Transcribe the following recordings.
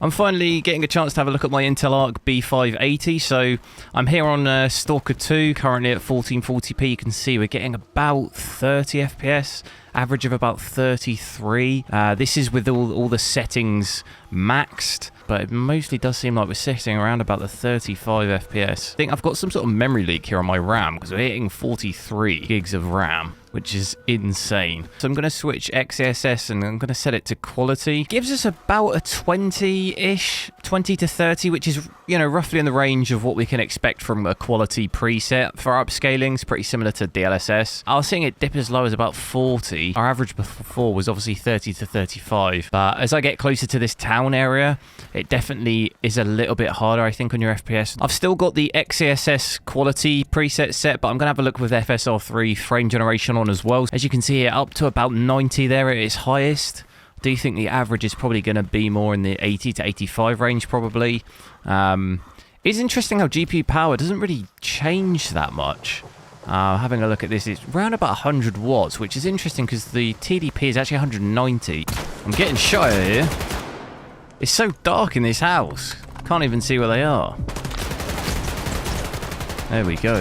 I'm finally getting a chance to have a look at my Intel Arc B580. So I'm here on Stalker 2, currently at 1440p. You can see we're getting about 30 FPS, average of about 33. This is with all the settings maxed, but it mostly does seem like we're sitting around about the 35 FPS. I think I've got some sort of memory leak here on my RAM because we're hitting 43 gigs of RAM, which is insane. So I'm going to switch XESS and I'm going to set it to quality. Gives us about a 20-ish, 20 to 30, which is, you know, roughly in the range of what we can expect from a quality preset. For upscaling, it's pretty similar to DLSS. I was seeing it dip as low as about 40. Our average before was obviously 30 to 35. But as I get closer to this town area, it definitely is a little bit harder, I think, on your FPS. I've still got the XESS quality preset set, but I'm going to have a look with FSR frame generation on as well. As you can see here, up to about 90 there at its highest. I do think the average is probably going to be more in the 80 to 85 range probably. It's interesting how GPU power doesn't really change that much. Having a look at this, it's around about 100 watts, which is interesting because the TDP is actually 190. I'm getting shot at here. It's so dark in this house. Can't even see where they are. There we go,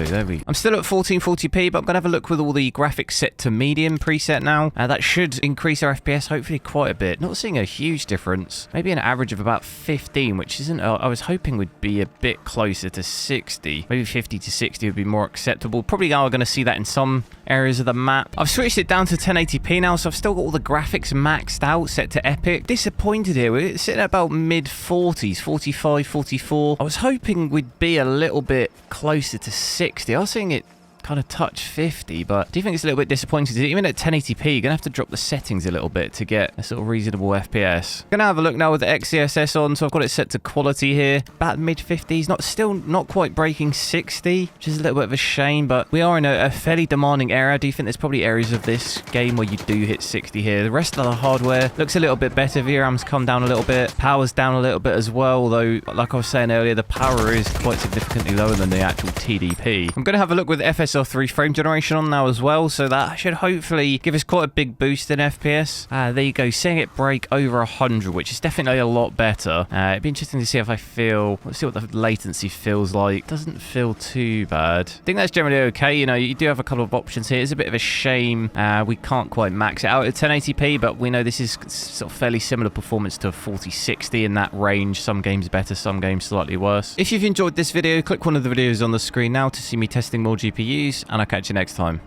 I'm still at 1440p, but I'm going to have a look with all the graphics set to medium preset now. That should increase our FPS, hopefully quite a bit. Not seeing a huge difference. Maybe an average of about 15, which isn't... I was hoping would be a bit closer to 60. Maybe 50 to 60 would be more acceptable. Probably are going to see that in some areas of the map. I've switched it down to 1080p now, so I've still got all the graphics maxed out, set to epic. Disappointed here. We're sitting at about mid-40s, 45, 44. I was hoping we'd be a little bit closer to 60. I was seeing it kind of touch 50, but I do think it's a little bit disappointing. Even at 1080p, you're gonna have to drop the settings a little bit to get a sort of reasonable FPS. I'm gonna have a look now with the XESS on, so I've got it set to quality here, about mid 50s, still not quite breaking 60, which is a little bit of a shame, but we are in a fairly demanding area. I do think there's probably areas of this game where you do hit 60 here. The rest of the hardware looks a little bit better. VRAM's come down a little bit, power's down a little bit as well, although like I was saying earlier, the power is quite significantly lower than the actual TDP. I'm gonna have a look with FSR frame generation on now as well, so that should hopefully give us quite a big boost in FPS. There you go, seeing it break over 100, which is definitely a lot better. It'd be interesting to see if I feel... Let's see what the latency feels like. Doesn't feel too bad. I think that's generally okay. You know, you do have a couple of options here. It's a bit of a shame we can't quite max it out at 1080p, but we know this is sort of fairly similar performance to a 4060 in that range. Some games better, some games slightly worse. If you've enjoyed this video, click one of the videos on the screen now to see me testing more GPUs, and I'll catch you next time.